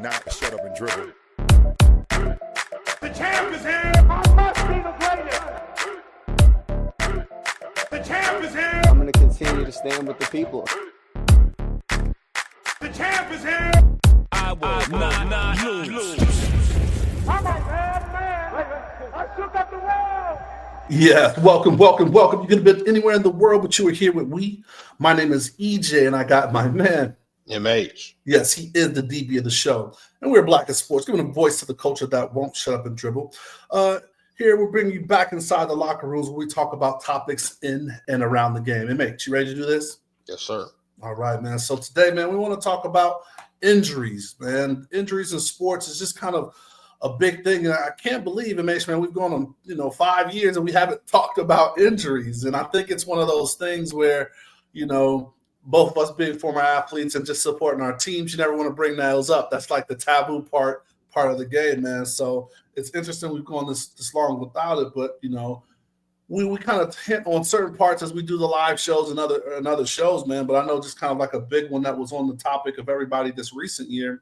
not shut up and dribble. The champ is here. I must be the greatest. The champ is here. I'm going to continue to stand with the people. The champ is here. I will not lose. I'm a bad man. I shook up the world. Yeah, welcome. You could have been anywhere in the world, but you were here with we. My name is EJ, and I got my man. MH. Yes, he is the DB of the show. And we're Black in Sports, giving a voice to the culture that won't shut up and dribble. Here, we'll bring you back inside the locker rooms where we talk about topics in and around the game. MH, you ready to do this? Yes, sir. All right, man. So today, man, we want to talk about injuries, man. Injuries in sports is just kind of a big thing. And I can't believe, MH, man, we've gone on, 5 years and we haven't talked about injuries. And I think it's one of those things where, both of us being former athletes and just supporting our teams, you never want to bring those up. That's like the taboo part of the game, man. So it's interesting we've gone this long without it, but we kind of hint on certain parts as we do the live shows and other shows, man. But I know just kind of like a big one that was on the topic of everybody this recent year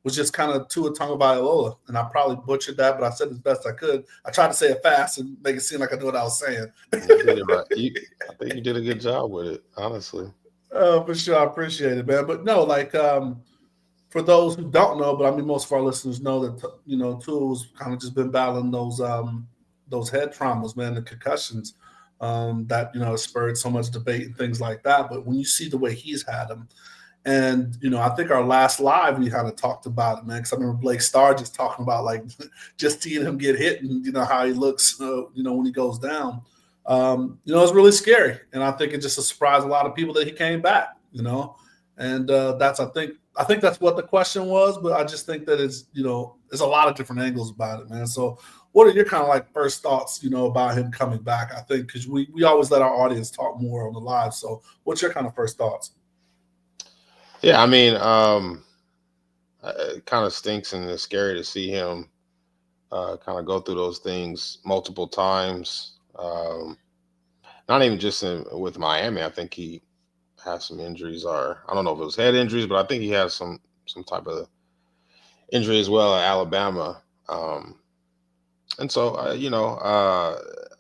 was just kind of Tua Tagovailoa. And I probably butchered that, but I said as best I could. I tried to say it fast and make it seem like I knew what I was saying. You did it right. I think you did a good job with it, honestly. For sure. I appreciate it, man. But no, for those who don't know, but I mean, most of our listeners know that, Tua's kind of just been battling those head traumas, man, the concussions that, spurred so much debate and things like that. But when you see the way he's had them, and, I think our last live, we kind of talked about it, man, because I remember Blake Starr just talking about, just seeing him get hit and, how he looks, when he goes down. It's really scary. And I think it just surprised a lot of people that he came back, and that's, I think that's what the question was, but I just think that it's, there's a lot of different angles about it, man. So what are your kind of first thoughts, about him coming back? I think, because we always let our audience talk more on the live. So what's your kind of first thoughts? Yeah, I mean, it kind of stinks and it's scary to see him kind of go through those things multiple times. Not even just with Miami. I think he has some injuries, or I don't know if it was head injuries, but I think he has some type of injury as well at Alabama. And so,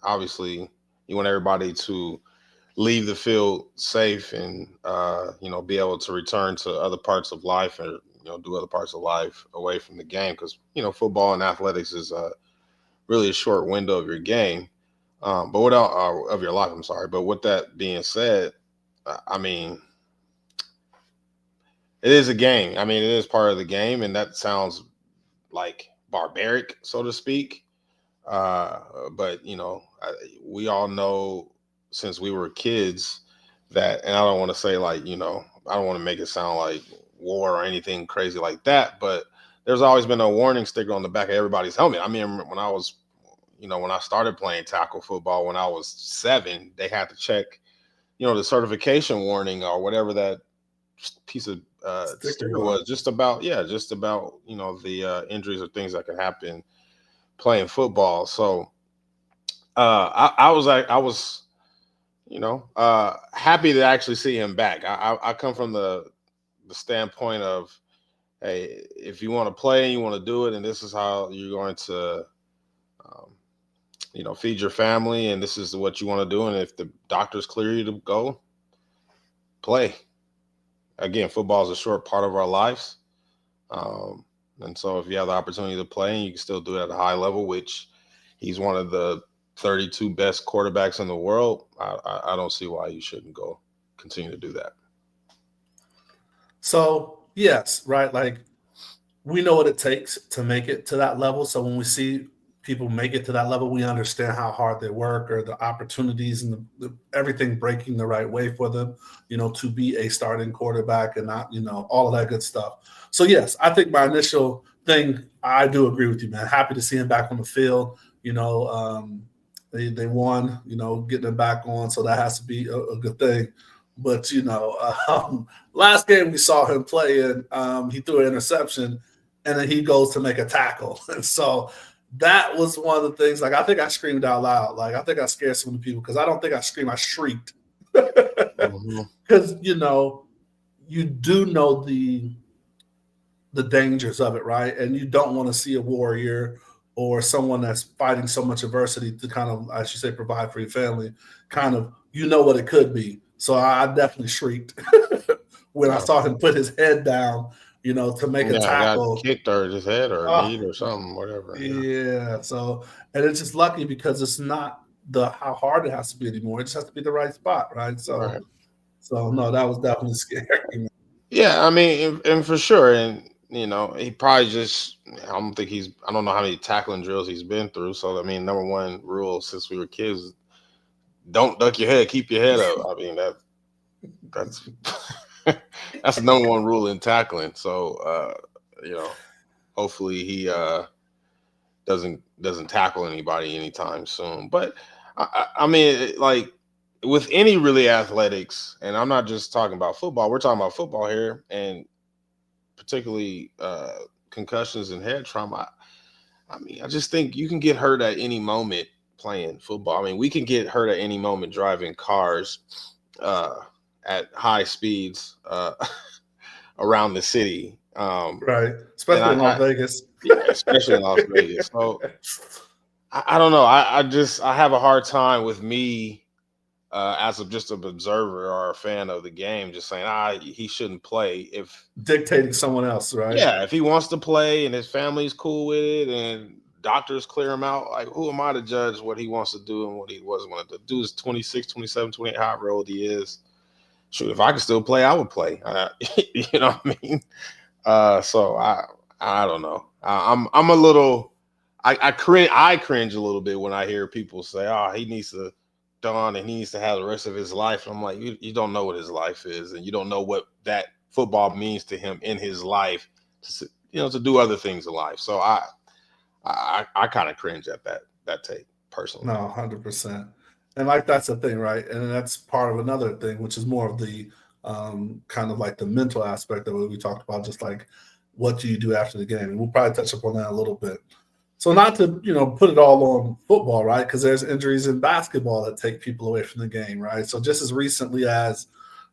obviously you want everybody to leave the field safe and, be able to return to other parts of life and, do other parts of life away from the game. Because, football and athletics is really a short window of your game. But what else, of your life, I'm sorry. But with that being said, I mean, it is a game. I mean, it is part of the game, and that sounds like barbaric, so to speak. But we all know since we were kids that, and I don't want to say I don't want to make it sound like war or anything crazy like that, but there's always been a warning sticker on the back of everybody's helmet. I mean, when I was when I started playing tackle football when I was 7, they had to check, the certification warning or whatever that piece of sticker was, just about the injuries or things that can happen playing football. So I was happy to actually see him back. I come from the standpoint of, hey, if you want to play and you want to do it, and this is how you're going to feed your family, and this is what you want to do. And if the doctors clear you to go, play. Again, football is a short part of our lives. And so if you have the opportunity to play and you can still do it at a high level, which he's one of the 32 best quarterbacks in the world, I don't see why you shouldn't go continue to do that. So, yes, right. We know what it takes to make it to that level. So when we see people make it to that level, we understand how hard they work, or the opportunities and the everything breaking the right way for them, to be a starting quarterback and not, all of that good stuff. So yes, I think my initial thing, I do agree with you, man. Happy to see him back on the field. They won, getting him back on. So that has to be a good thing. But, last game we saw him play in, he threw an interception and then he goes to make a tackle. And so that was one of the things, I think I screamed out loud. I think I scared some of the people, because I don't think I screamed, I shrieked. Because, you do know the dangers of it, right? And you don't want to see a warrior or someone that's fighting so much adversity to kind of, as you say, provide for your family. Kind of, what it could be. So I definitely shrieked when I Yeah. saw him put his head down, to make a Yeah, got tackle. kicked or his head or Oh, knee or something, whatever. Yeah. yeah. So, and it's just lucky because it's not the how hard it has to be anymore. It just has to be the right spot, right? So, Right. no, that was definitely scary. Yeah, I mean, and for sure, and he probably just. I don't know how many tackling drills he's been through. So I mean, number one rule since we were kids: don't duck your head, keep your head up. I mean that's that's the number one rule in tackling. So hopefully he doesn't tackle anybody anytime soon. But I mean, like with any really athletics, and I'm not just talking about football. We're talking about football here, and particularly concussions and head trauma. I mean, I just think you can get hurt at any moment playing football. I mean, we can get hurt at any moment driving cars uh, at high speeds around the city. Right. And Especially in Las Vegas. yeah, especially in Las Vegas. So I don't know. I have a hard time with me as just an observer or a fan of the game, just saying he shouldn't play if Dictating someone else, right? yeah, if he wants to play and his family's cool with it and doctors clear him out, like who am I to judge what he wants to do and what he wasn't want to do? Is 26, 27, 28, however old he is. Shoot, if I could still play, I would play. You know what I mean? So I don't know. I'm a little I cringe a little bit when I hear people say, "Oh, he needs to done and he needs to have the rest of his life." I'm like, you don't know what his life is, and you don't know what that football means to him in his life, to do other things in life. So I kind of cringe at that take personally. No, 100%. And like that's the thing, right? And that's part of another thing, which is more of the kind of like the mental aspect of what we talked about, just like what do you do after the game? And we'll probably touch upon that a little bit. So not to put it all on football, right? Because there's injuries in basketball that take people away from the game, right? So just as recently as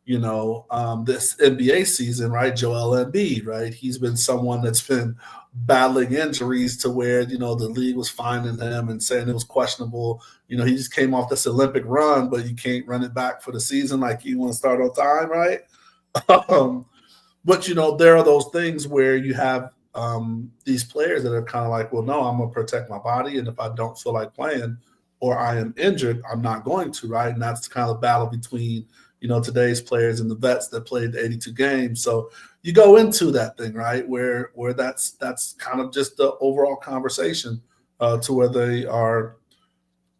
this NBA season, right? Joel Embiid, right? He's been someone that's been battling injuries to where the league was finding him and saying it was questionable. He just came off this Olympic run, but you can't run it back for the season like you want to start on time, right? But there are those things where you have these players that are kind of like, well, no, I'm gonna protect my body, and if I don't feel like playing or I am injured, I'm not going to, right? And that's kind of the battle between today's players and the vets that played the 82 games. So you go into that thing, right, where that's kind of just the overall conversation to where they are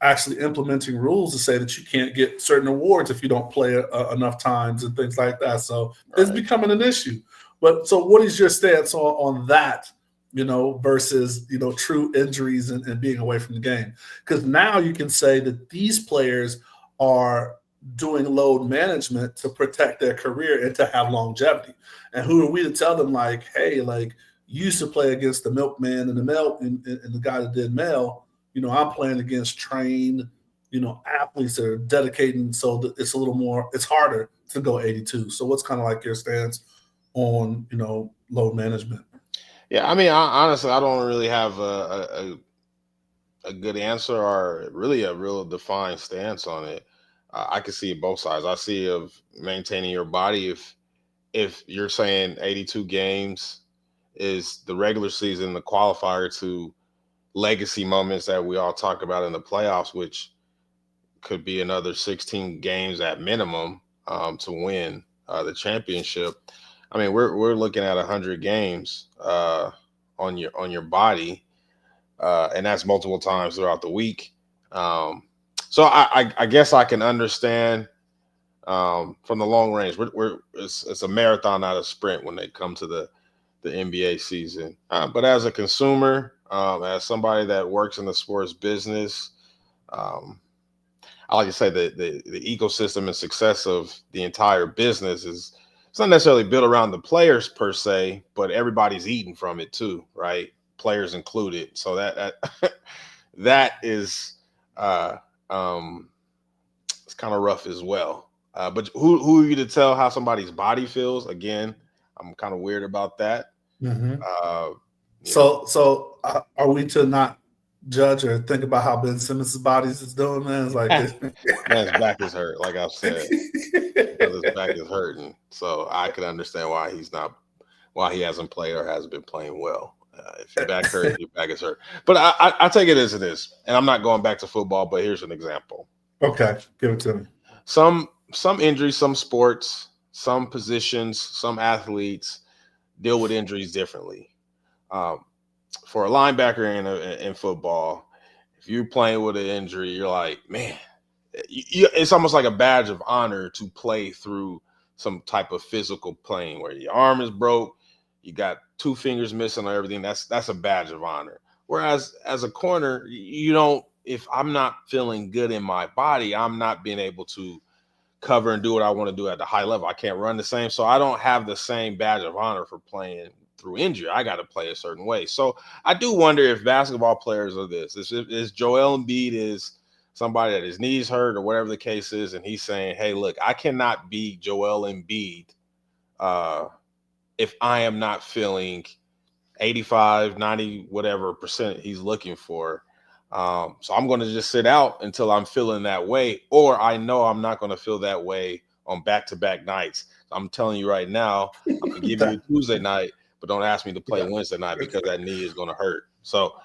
actually implementing rules to say that you can't get certain awards if you don't play enough times and things like that. So it's Right. becoming an issue. But so what is your stance on that, versus, true injuries and being away from the game? Because now you can say that these players are doing load management to protect their career and to have longevity. And who are we to tell them like, hey, like you used to play against the milkman and the milk and the guy that did mail, I'm playing against trained, athletes that are dedicating so that it's a little more, it's harder to go 82. So what's kind of like your stance on, load management? Yeah, I mean, honestly, I don't really have a good answer or really a real defined stance on it. I can see both sides. I see of maintaining your body if you're saying 82 games is the regular season, the qualifier to legacy moments that we all talk about in the playoffs, which could be another 16 games at minimum to win the championship. I mean, we're looking at 100 games on your body, and that's multiple times throughout the week. So I guess I can understand from the long range. It's a marathon, not a sprint when they come to the NBA season. But as a consumer, as somebody that works in the sports business, um, I like to say that the ecosystem and success of the entire business is it's not necessarily built around the players per se, but everybody's eating from it too, right? Players included. So that that is uh, um, it's kind of rough as well. But who are you to tell how somebody's body feels? Again, I'm kind of weird about that. Mm-hmm. Uh, So are we to not judge or think about how Ben Simmons' body is doing, man? It's like man's back is hurt, like I've said. Because his back is hurting. So I can understand why he hasn't played or hasn't been playing well. If your back hurts, your back is hurt. But I take it as it is. And I'm not going back to football, but here's an example. Okay, give it to me. Some injuries, some sports, some positions, some athletes deal with injuries differently. For a linebacker in football, if you're playing with an injury, you're like, man, it's almost like a badge of honor to play through some type of physical playing where your arm is broke, you got 2 fingers missing or everything. That's a badge of honor. Whereas as a corner, you don't. If I'm not feeling good in my body, I'm not being able to cover and do what I want to do at the high level. I can't run the same, so I don't have the same badge of honor for playing through injury. I got to play a certain way. So I do wonder if basketball players are this. Is Joel Embiid is somebody that his knees hurt or whatever the case is, and he's saying, hey, look, I cannot be Joel Embiid if I am not feeling 85, 90, whatever percent he's looking for. So I'm going to just sit out until I'm feeling that way, or I know I'm not going to feel that way on back-to-back nights. I'm telling you right now, I'm going to give you a Tuesday night, but don't ask me to play Wednesday night because that knee is going to hurt. So,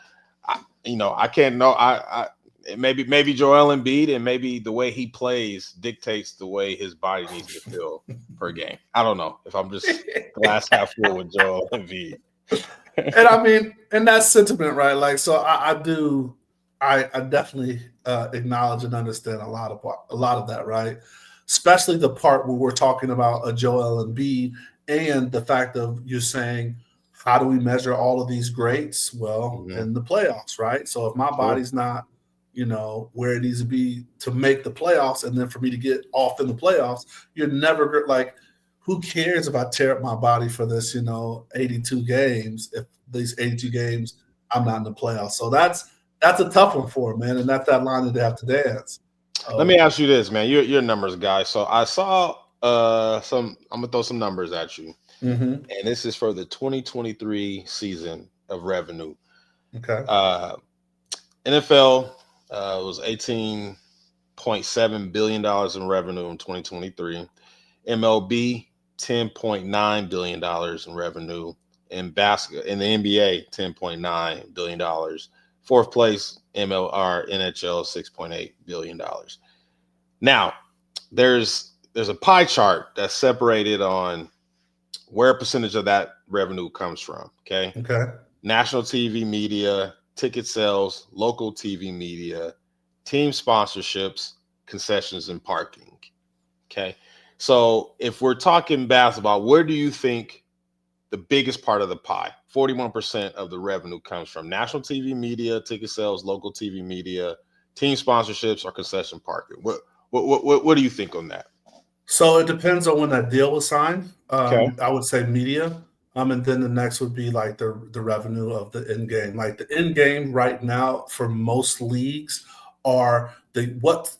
I can't know. Maybe Joel Embiid and maybe the way he plays dictates the way his body needs to feel per game. I don't know if I'm just glass half full with Joel Embiid. And I mean, and that's sentiment, right? Like, so I definitely acknowledge and understand a lot of that, right? Especially the part where we're talking about a Joel Embiid and the fact of you saying, how do we measure all of these greats? Well, in the playoffs, right? So if my body's not, where it needs to be to make the playoffs, and then for me to get off in the playoffs, you're never like, who cares if I tear up my body for this, 82 games, if these 82 games I'm not in the playoffs. So that's a tough one for him, man. And that's that line that they have to dance. Let me ask you this, man. You're a numbers guy. So I saw I'm gonna throw some numbers at you. Mm-hmm. And this is for the 2023 season of revenue. Okay. NFL was $18.7 billion in revenue in 2023. MLB, $10.9 billion in revenue. In the NBA, $10.9 billion. Fourth place, NHL, $6.8 billion. Now, there's a pie chart that's separated on where a percentage of that revenue comes from. Okay. National TV media, ticket sales, local TV media, team sponsorships, concessions, and parking. Okay. So if we're talking basketball, where do you think the biggest part of the pie, 41% of the revenue, comes from? National TV media, ticket sales, local TV media, team sponsorships, or concession parking? What do you think on that? So it depends on when that deal was signed. Okay. I would say media. And then the next would be like the revenue of the end game. Like the end game right now for most leagues are what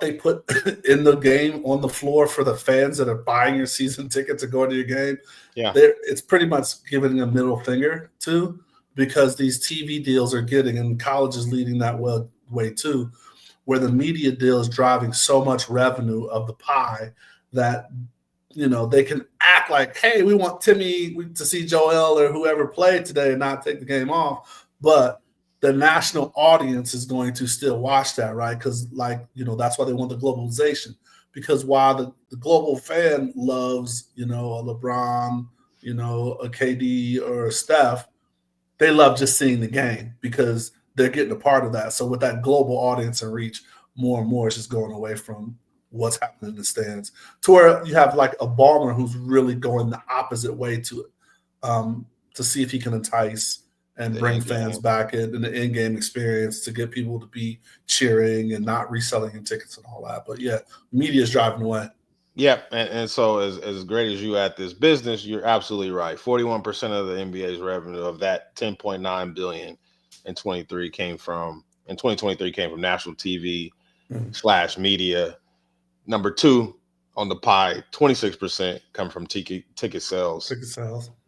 they put in the game on the floor for the fans that are buying your season tickets to go to your game. Yeah. It's pretty much giving a middle finger to, because these TV deals are getting, and college is leading that way too, where the media deal is driving so much revenue of the pie that, they can act like, hey, we want Timmy to see Joel or whoever played today and not take the game off. But the national audience is going to still watch that, right? Because, that's why they want the globalization. Because while the global fan loves, a LeBron, a KD or a Steph, they love just seeing the game because they're getting a part of that. So with that global audience and reach, more and more it's just going away from what's happening in the stands, to where you have like a Ballmer who's really going the opposite way to it, to see if he can entice and bring fans back in the in-game experience, to get people to be cheering and not reselling your tickets and all that. But yeah, media is driving away. Yeah, and so as great as you at this business, you're absolutely right. 41% of the NBA's revenue of that 10.9 billion in 2023 came from national TV / media. Number two on the pie, 26% come from ticket sales.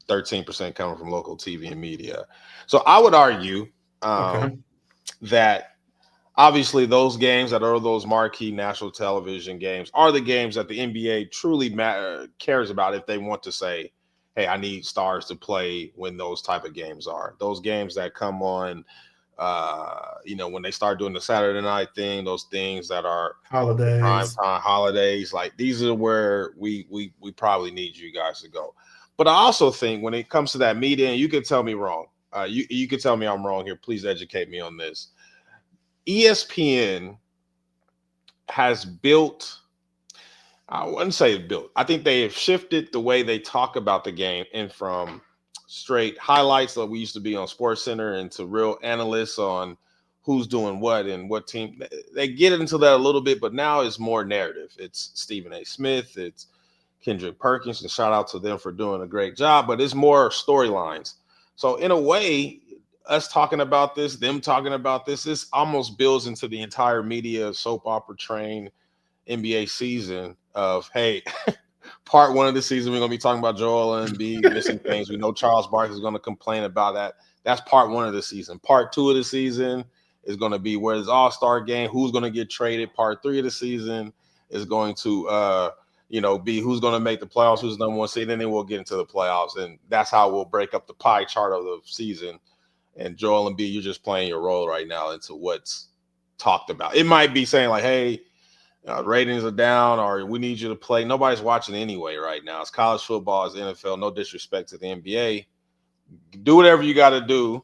13% coming from local TV and media. So I would argue that obviously those games that are those marquee national television games are the games that the NBA truly cares about if they want to say, hey, I need stars to play when those type of games are. Those games that come on, when they start doing the Saturday night thing, those things that are prime holidays. time holidays, like these are where we probably need you guys to go. But I also think when it comes to that media, and you can tell me wrong, you can tell me I'm wrong here. Please educate me on this. ESPN has built, I wouldn't say built, I think they have shifted the way they talk about the game, and from straight highlights that we used to be on SportsCenter into real analysts on who's doing what and what team. They get into that a little bit, but now it's more narrative. It's Stephen A. Smith, it's Kendrick Perkins, and shout out to them for doing a great job, but it's more storylines. So in a way, us talking about this, them talking about this almost builds into the entire media soap opera train NBA season of, hey, part one of the season, we're going to be talking about Joel Embiid missing things. We know Charles Barkley is going to complain about that. That's part one of the season. Part two of the season is going to be where's All-Star game, who's going to get traded. Part three of the season is going to, be who's going to make the playoffs, who's the number one seed, and then we'll get into the playoffs. And that's how we'll break up the pie chart of the season. And Joel Embiid, you're just playing your role right now into what's talked about. It might be saying like, hey, ratings are down, or we need you to play. Nobody's watching anyway right now. It's college football, it's NFL. No disrespect to the NBA. Do whatever you got to do.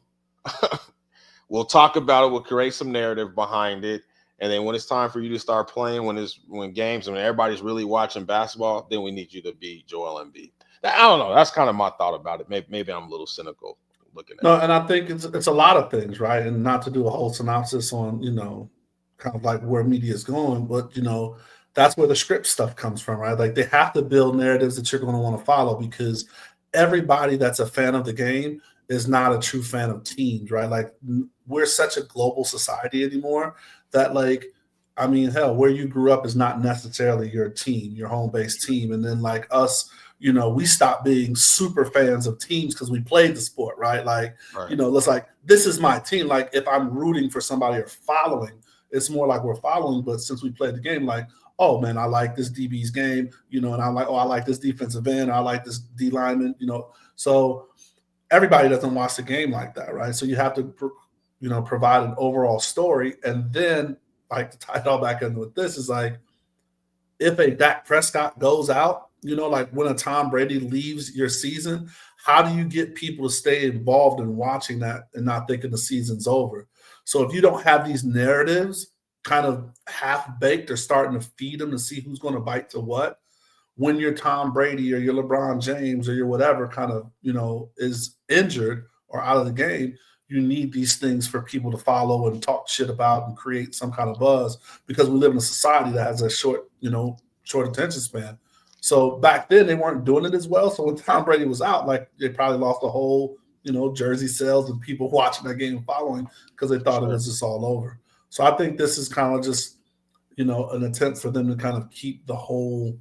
We'll talk about it. We'll create some narrative behind it. And then when it's time for you to start playing, when everybody's really watching basketball, then we need you to be Joel Embiid. I don't know. That's kind of my thought about it. Maybe I'm a little cynical looking at it. No, and I think it's a lot of things, right? And not to do a whole synopsis on, kind of like where media is going, but that's where the script stuff comes from, right? Like they have to build narratives that you're going to want to follow, because everybody that's a fan of the game is not a true fan of teams, right? Like we're such a global society anymore that hell, where you grew up is not necessarily your team, your home-based team. And then like us, we stopped being super fans of teams because we played the sport, right? Like, Right. It's like, this is my team. Like if I'm rooting for somebody or following, it's more like we're following. But since we played the game, like, oh man, I like this DB's game, and I'm like, oh, I like this defensive end, I like this D lineman, So everybody doesn't watch the game like that, right? So you have to, provide an overall story. And then, like, to tie it all back in with this is like, if a Dak Prescott goes out, like when a Tom Brady leaves your season, how do you get people to stay involved in watching that and not thinking the season's over? So if you don't have these narratives kind of half-baked or starting to feed them to see who's going to bite to what, when your Tom Brady or your LeBron James or your whatever kind of, is injured or out of the game, you need these things for people to follow and talk shit about and create some kind of buzz, because we live in a society that has a short attention span. So back then they weren't doing it as well. So when Tom Brady was out, like they probably lost the whole, jersey sales and people watching that game and following because they thought it was just all over. So I think this is kind of just, an attempt for them to kind of keep the whole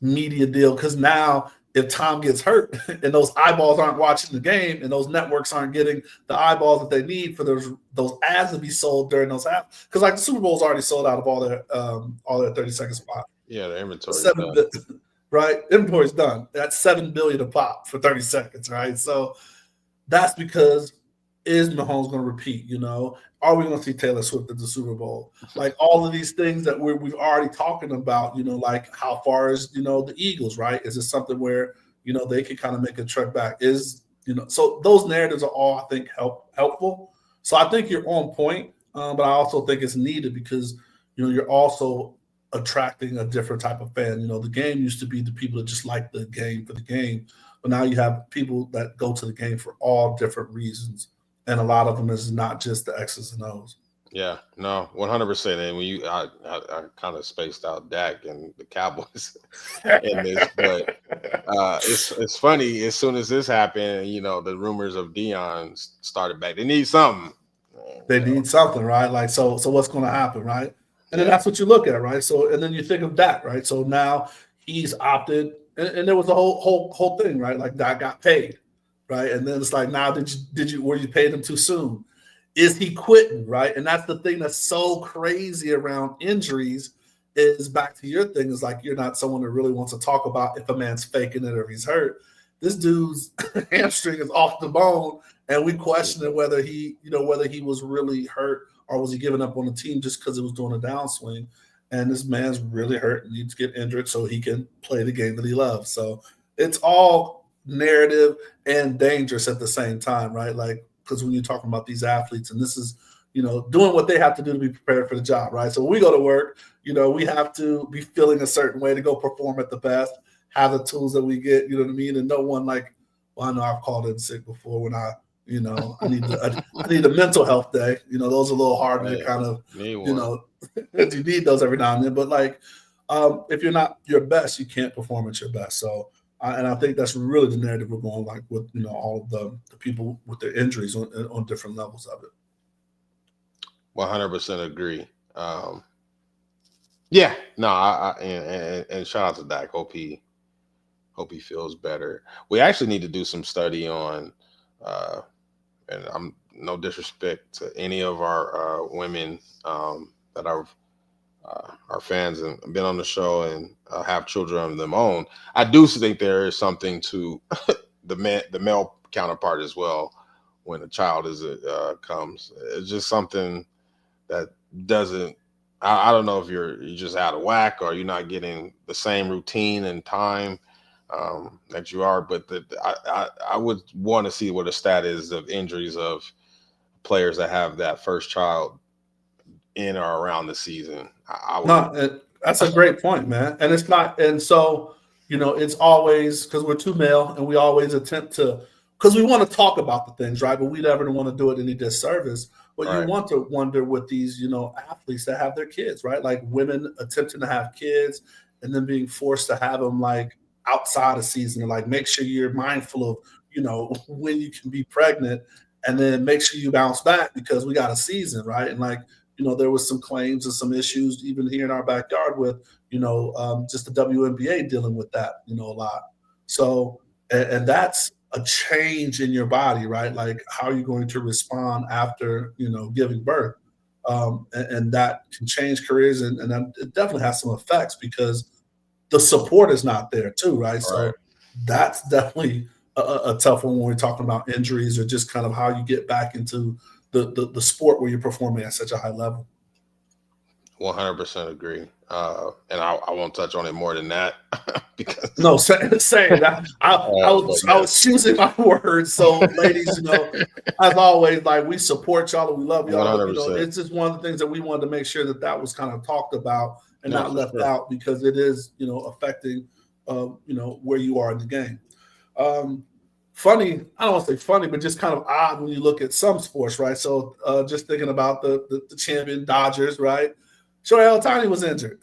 media deal. Because now if Tom gets hurt and those eyeballs aren't watching the game and those networks aren't getting the eyeballs that they need for those ads to be sold during those ads, because like the Super Bowl's already sold out of all their 30-second spot. Yeah, the inventory. Right? Inventory's done. That's $7 billion a pop for 30 seconds, right? So that's because is Mahomes going to repeat? Are we going to see Taylor Swift at the Super Bowl? Like all of these things that we've already talking about, like how far is, the Eagles, right? Is it something where, they can kind of make a trek back? So those narratives are all, I think, helpful. So I think you're on point, but I also think it's needed because, you're also attracting a different type of fan. The game used to be the people that just like the game for the game, but now you have people that go to the game for all different reasons. And a lot of them is not just the X's and O's. Yeah, no, 100%. And when I kind of spaced out Dak and the Cowboys in this, but it's funny. As soon as this happened, the rumors of Dion started back. They need something. They need something, right? Like so what's going to happen, right? And then that's what you look at, right? So and then you think of Dak, right? So now he's opted and there was a whole thing, right? Like Dak got paid, right? And then it's like, now were you paid him too soon? Is he quitting, right? And that's the thing that's so crazy around injuries. Is back to your thing, is like, you're not someone that really wants to talk about if a man's faking it or if he's hurt. This dude's hamstring is off the bone, and we questioning whether he was really hurt or was he giving up on the team just because it was doing a downswing. And this man's really hurt and needs to get injured so he can play the game that he loves. So it's all narrative and dangerous at the same time, right? Like, because when you're talking about these athletes, and this is, doing what they have to do to be prepared for the job, right? So when we go to work, we have to be feeling a certain way to go perform at the best, have the tools that we get, you know what I mean? And no one like, well, I know I've called in sick before when I need a mental health day. Those are a little harder to kind of, you need those every now and then. But like, if you're not your best, you can't perform at your best. So, and I think that's really the narrative we're going like with, all of the people with their injuries on different levels of it. 100% agree. Yeah, no, and shout out to Dak. Hope he feels better. We actually need to do some study on, and I'm no disrespect to any of our women that are our fans and been on the show and have children of their own. I do think there is something to the male counterpart as well when a child comes. It's just something that doesn't. I don't know if you're just out of whack or you're not getting the same routine and time that you are, but I would want to see what the stat is of injuries of players that have that first child in or around the season. That's a great point, man. And it's not, and so, it's always, because we're too male and we always attempt to, because we want to talk about the things, right? But we never want to do it any disservice. But Right. You want to wonder with these, athletes that have their kids, right? Like women attempting to have kids and then being forced to have them like outside of season, and like make sure you're mindful of, when you can be pregnant, and then make sure you bounce back because we got a season, right? And like, there was some claims and some issues even here in our backyard with, just the WNBA dealing with that, a lot. So, and that's a change in your body, right? Like, how are you going to respond after, giving birth? And that can change careers, and it definitely has some effects because the support is not there too, right? So that's definitely a tough one when we're talking about injuries or just kind of how you get back into the sport where you're performing at such a high level. 100% agree. And I won't touch on it more than that because say that I was choosing my words. So ladies, as always, like, we support y'all and we love y'all. 100%. It's just one of the things that we wanted to make sure that was kind of talked about and not left out, because it is, affecting, where you are in the game. Funny, I don't want to say funny, but just kind of odd when you look at some sports, right? So just thinking about the champion Dodgers, right? Shohei Ohtani was injured.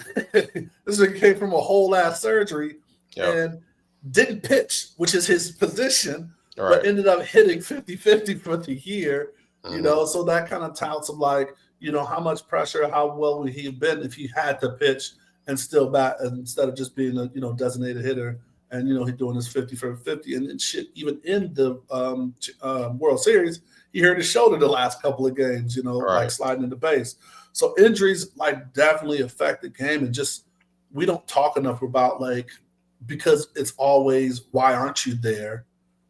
This came from a whole ass surgery and didn't pitch, which is his position, but ended up hitting 50-50 for the year. So that kind of touts of like, how much pressure, how well would he have been if he had to pitch and still bat instead of just being a designated hitter. And he's doing his 50 for 50, and shit. Even in the World Series, he hurt his shoulder the last couple of games. Like sliding into base. So injuries like definitely affect the game, and just we don't talk enough about, like, because it's always, why aren't you there,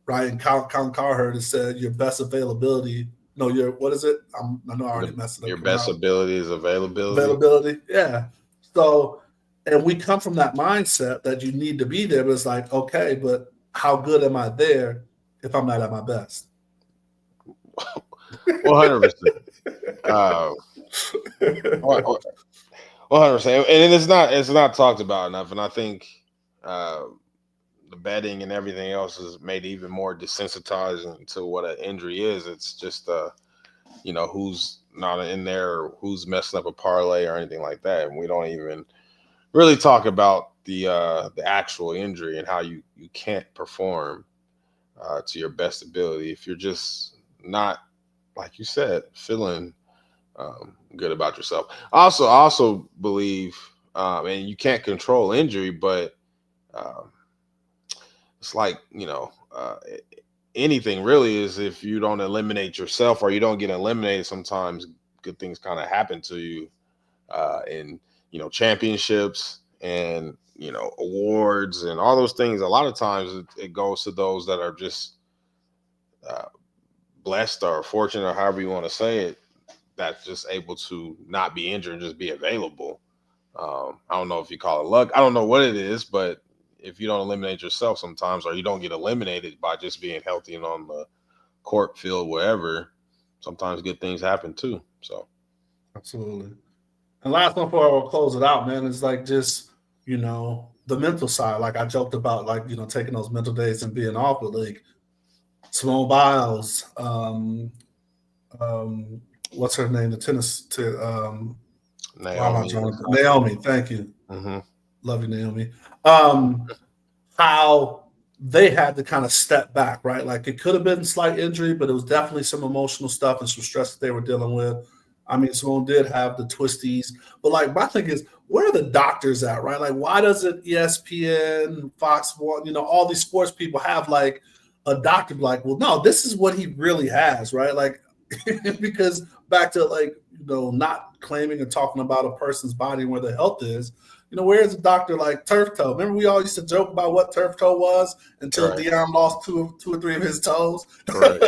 right? And Colin Cowherd has said your best availability. No, your what is it? I know I already messed it up. Your best ability is availability. Availability, yeah. So. And we come from that mindset that you need to be there, but it's like, okay, but how good am I there if I'm not at my best? 100%. 100%. And it's not talked about enough. And I think the betting and everything else has made it even more desensitizing to what an injury is. It's just who's not in there or who's messing up a parlay or anything like that. And we don't even really talk about the actual injury and how you can't perform to your best ability if you're just not, like you said, feeling good about yourself. I also believe, and you can't control injury, but it's like, anything really is if you don't eliminate yourself or you don't get eliminated, sometimes good things kind of happen to you in, championships and, awards and all those things. A lot of times it goes to those that are just uh, blessed or fortunate or however you want to say it, that's just able to not be injured and just be available. I don't know if you call it luck. I don't know what it is, but if you don't eliminate yourself sometimes, or you don't get eliminated by just being healthy and on the court, field, wherever, sometimes good things happen too. So Absolutely. And last one before I'll close it out, man, is like just, the mental side. Like I joked about, like, taking those mental days and being off the league. Simone Biles, what's her name? The tennis to why am I Naomi, drawing? Naomi, thank you. mm-hmm. Love you, Naomi. How they had to kind of step back, right? Like it could have been slight injury, but it was definitely some emotional stuff and some stress that they were dealing with. I mean, Simone did have the twisties, but like my thing is, where are the doctors at, right? Like, why doesn't ESPN, Fox, all these sports people have like a doctor be like, well, no, this is what he really has, right? Like, because back to like, not claiming and talking about a person's body and where their health is. Where's a doctor like turf toe? Remember, we all used to joke about what turf toe was until Right. Deion lost two or three of his toes Right.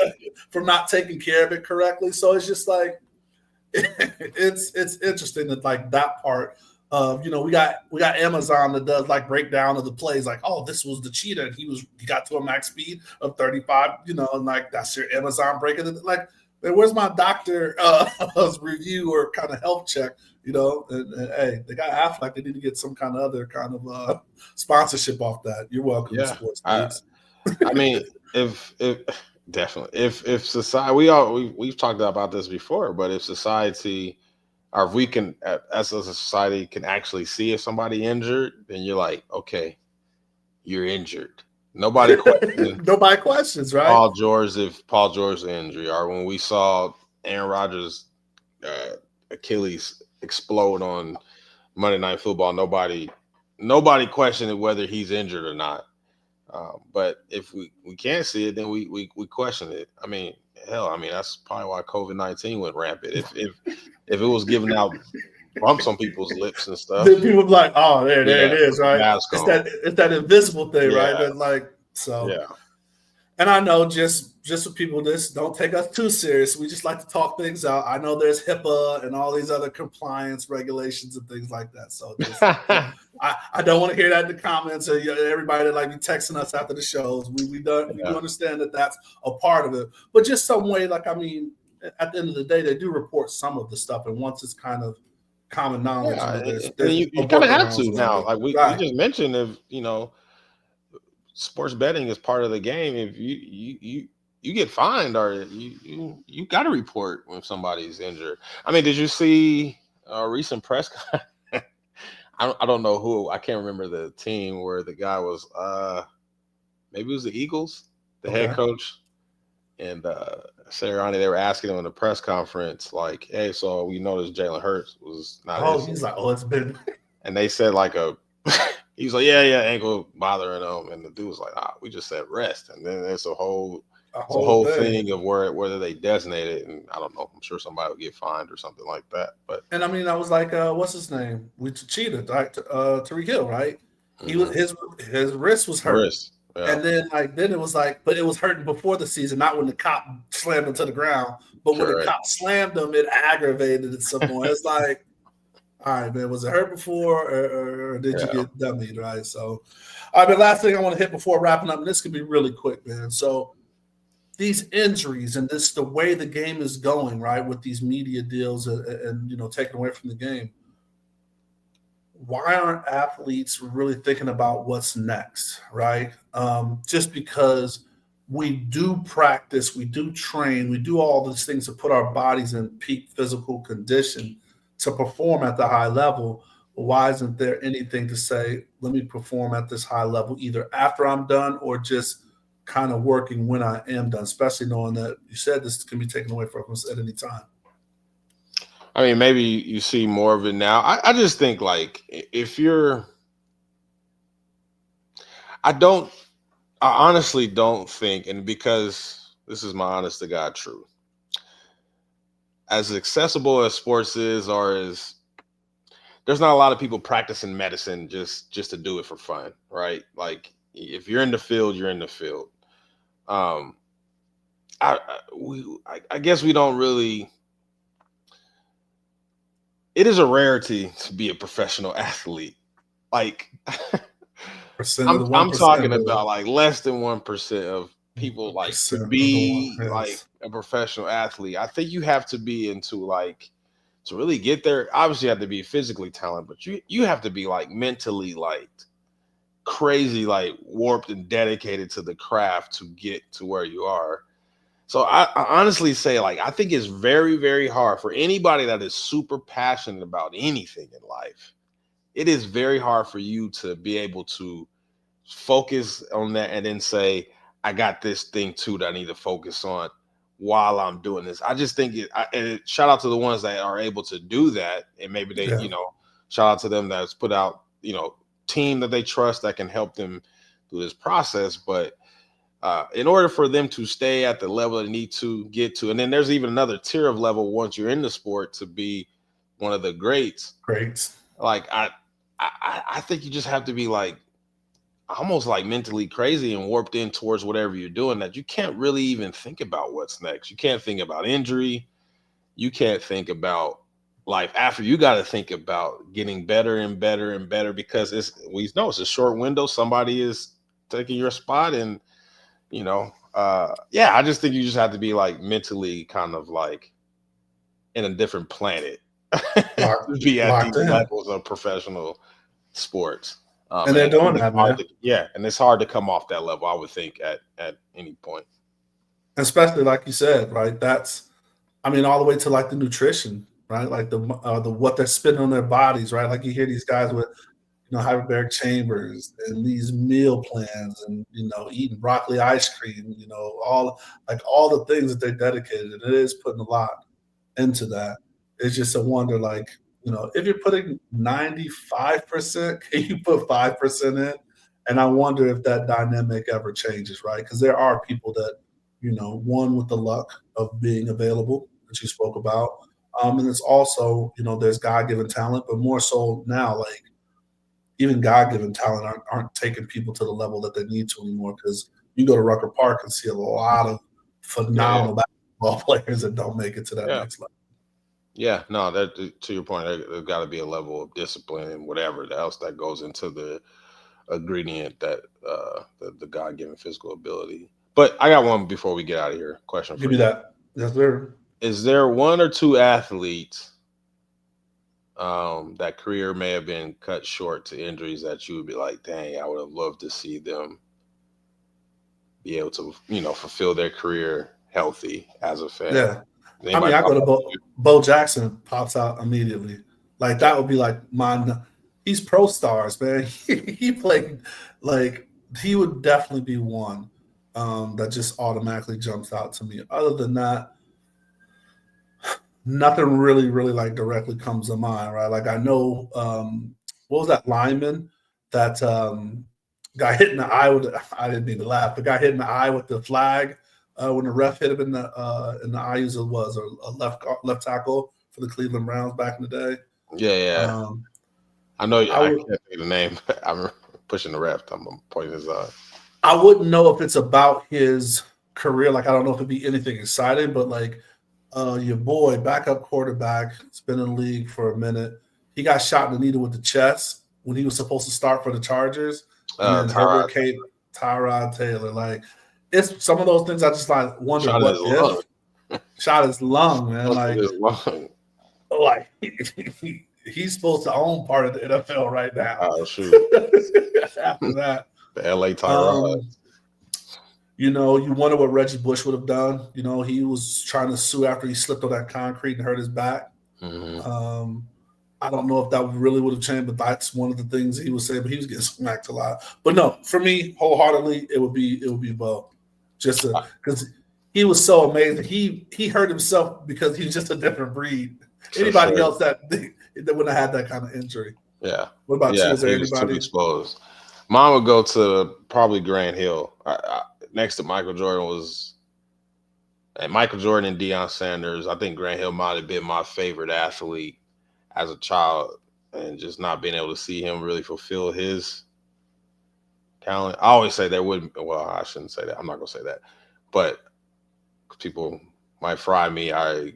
from not taking care of it correctly. So it's just like it's interesting that like that part of we got Amazon that does like breakdown of the plays, like, oh, this was the cheetah, and he got to a max speed of 35, and like that's your Amazon breaking it. Like, man, where's my doctor review or kind of health check? And hey, they got Affleck. They need to get some kind of other kind of sponsorship off that. You're welcome, Yeah. sports I mean, if definitely if society, we've talked about this before, but if society, or if we can as a society can actually see if somebody injured, then you're like, okay, you're injured. Nobody questions Nobody questions, right? Paul George's injury, or when we saw Aaron Rodgers' Achilles explode on Monday Night Football, nobody questioned whether he's injured or not. But if we can't see it, then we question it. I mean, hell, that's probably why COVID-19 went rampant. If it was giving out bumps on people's lips and stuff, then people be like, oh, there it yeah, is, right? mask It's on. that invisible thing, right? Yeah. That like so. Yeah. And I know just for people, this don't take us too serious. We just like to talk things out. I know there's HIPAA and all these other compliance regulations and things like that. So just, I don't want to hear that in the comments or everybody that like be texting us after the shows. We do understand that that's a part of it, but just some way, like, I mean, at the end of the day, they do report some of the stuff, and once it's kind of common knowledge, you kind of have to now. Like we just mentioned, if sports betting is part of the game. If you get fined, or you got to report when somebody's injured. I mean, did you see a recent press? I don't know who. I can't remember the team where the guy was. Maybe it was the Eagles, the head coach, and Sirianni. They were asking him in the press conference, like, "Hey, so we noticed Jalen Hurts was not." Oh, he's like, "Oh, it's been." And they said like he's like, yeah, ankle bothering him, and the dude was like, we just said rest, and then there's a whole thing of whether they designate it, and I don't know. I'm sure somebody will get fined or something like that. But and I mean, I was like, what's his name? We cheated, right? Tariq Hill, right? He was his wrist was hurt, and then it was like, but it was hurting before the season, not when the cop slammed him to the ground, but when the cop slammed him, it aggravated it some more. It's like, all right, man, was it hurt before, or did you get dummied, right? So, all right, but last thing I want to hit before wrapping up, and this can be really quick, man. So, these injuries and the way the game is going, right, with these media deals and taken away from the game, why aren't athletes really thinking about what's next, right? Just because we do practice, we do train, we do all these things to put our bodies in peak physical condition to perform at the high level. Why isn't there anything to say, let me perform at this high level either after I'm done or just kind of working when I am done, especially knowing that you said this can be taken away from us at any time? I mean, maybe you see more of it now. I just think, like, if you're, I don't I honestly don't think, and because this is my honest to God truth, as accessible as sports is, or as there's not a lot of people practicing medicine just to do it for fun, right? Like if you're in the field, you're in the field. Um, I guess we don't really. It is a rarity to be a professional athlete. Like Percent of the I'm 1%, talking brother. about like less than 1% of people like to 1% of the one. be like Yes. a professional athlete. I think you have to be into like to really get there. Obviously, you have to be physically talented, but you have to be like mentally like crazy, like warped and dedicated to the craft to get to where you are. So I honestly say, like, I think it's very, very hard for anybody that is super passionate about anything in life. It is very hard for you to be able to focus on that and then say, I got this thing too that I need to focus on while I'm doing this. I just think shout out to the ones that are able to do that. And maybe they, Yeah. shout out to them that's put out, team that they trust that can help them through this process. But in order for them to stay at the level they need to get to, and then there's even another tier of level once you're in the sport to be one of the greats. Great. Like I think you just have to be like almost like mentally crazy and warped in towards whatever you're doing that you can't really even think about what's next. You can't think about injury. You can't think about life after. You got to think about getting better and better and better because we know it's a short window. Somebody is taking your spot, and I just think you just have to be like mentally kind of like in a different planet Locked, to be at these locked in. levels of professional sports. And they're doing that, man. And it's hard to come off that level, I would think, at any point. Especially like you said, right? All the way to like the nutrition, right? Like the what they're spending on their bodies, right? Like you hear these guys with hyperbaric chambers and these meal plans and eating broccoli ice cream, all the things that they're dedicated. And it is putting a lot into that. It's just a wonder, like, if you're putting 95%, can you put 5% in? And I wonder if that dynamic ever changes, right? Because there are people that, one with the luck of being available that you spoke about. And it's also, there's God-given talent, but more so now, like even God-given talent aren't taking people to the level that they need to anymore. Because you go to Rucker Park and see a lot of phenomenal basketball players that don't make it to that next level. Yeah, no, that to your point, there's got to be a level of discipline and whatever else that goes into the ingredient that the God-given physical ability. But I got one before we get out of here. Question for you. Give me that. Yes, sir. Is there one or two athletes that career may have been cut short to injuries that you would be like, dang, I would have loved to see them be able to, fulfill their career healthy as a fan? Yeah. I go to Bo Jackson pops out immediately. Like that would be like mine. He's pro stars, man. He played like he would definitely be one that just automatically jumps out to me. Other than that, nothing really like directly comes to mind, right? Like I know what was that lineman that got hit in the eye with I didn't mean to laugh, but got hit in the eye with the flag. When the ref hit him in the eye, as it was a left tackle for the Cleveland Browns back in the day. Yeah. I know. I can't think of the name. I'm pushing the ref. I'm pointing his eye. I wouldn't know if it's about his career. Like I don't know if it'd be anything exciting, but like your boy, backup quarterback, has been in the league for a minute. He got shot in the needle with the chest when he was supposed to start for the Chargers. And then Tyrod Taylor, like. It's some of those things I just like wonder shot what if shot his lung, man. Like he's supposed to own part of the NFL right now. Oh shoot! After that, the LA Tyrod. You wonder what Reggie Bush would have done. He was trying to sue after he slipped on that concrete and hurt his back. Mm-hmm. I don't know if that really would have changed, but that's one of the things he was saying. But he was getting smacked a lot. But no, for me, wholeheartedly, it would be Bo. Just because he was so amazing. He hurt himself because he's just a different breed. Anybody else that wouldn't have had that kind of injury. Yeah. What about you? Is there anybody? Too exposed. Mine would go to probably Grant Hill. Next to Michael Jordan and Michael Jordan and Deion Sanders. I think Grant Hill might have been my favorite athlete as a child, and just not being able to see him really fulfill his talent. I always say there wouldn't. Well, I shouldn't say that. I'm not gonna say that, but people might fry me.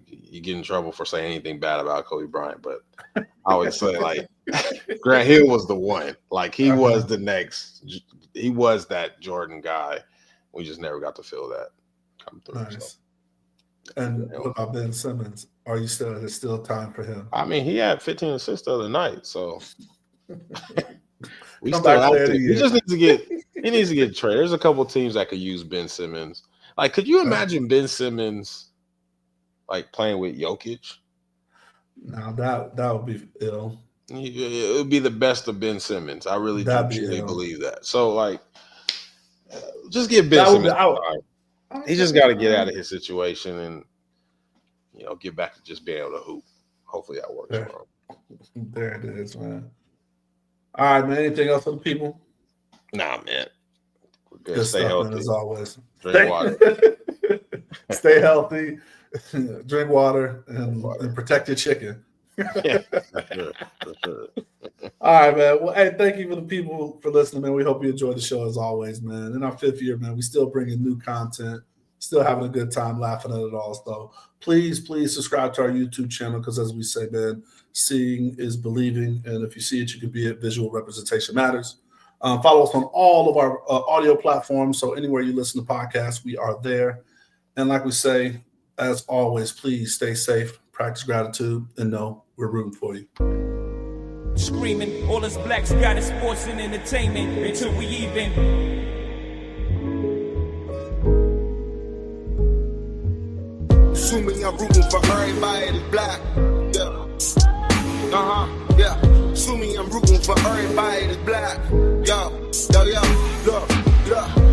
You get in trouble for saying anything bad about Kobe Bryant, but I always say like Grant Hill was the one. Like he was the next. He was that Jordan guy. We just never got to feel that come through. Nice. So. And what about Ben Simmons? Are you still? There's still time for him. I mean, he had 15 assists the other night, so we Come still back have later to. in the He just year. needs to get traded. There's a couple teams that could use Ben Simmons. Like, could you imagine Ben Simmons like playing with Jokic? No, that would be ill. It would be the best of Ben Simmons. I really do truly believe that. So, like, just give Ben Simmons time. He just got to get out of his situation and, get back to just being able to hoop. Hopefully that works for him. There it is, man. All right, man. Anything else for the people? Nah, man. We're good. Good Stay stuff, healthy. man, as always. Drink water. Stay healthy. Drink water and protect your chicken. Yeah, for sure. All right, man. Well, hey, thank you for the people for listening, man. We hope you enjoyed the show as always, man. In our 5th year, man, we still bringing new content, still having a good time laughing at it all. So please subscribe to our YouTube channel because, as we say, man, seeing is believing. And if you see it, you can be it. Visual representation matters. Follow us on all of our audio platforms. So anywhere you listen to podcasts, we are there. And like we say, as always, please stay safe, practice gratitude, and know we're rooting for you. Screaming, all us blacks got is sports and entertainment until we even. Assuming I'm rooting for everybody that's black. Yeah. Yeah. Assuming I'm rooting for everybody that's black. Look.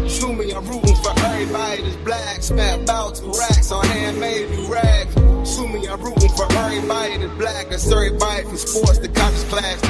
Assuming I'm rooting for everybody that's black. Spent about 2 racks on handmade new rags. Assuming I'm rooting for everybody that's black. That's everybody from sports to college class.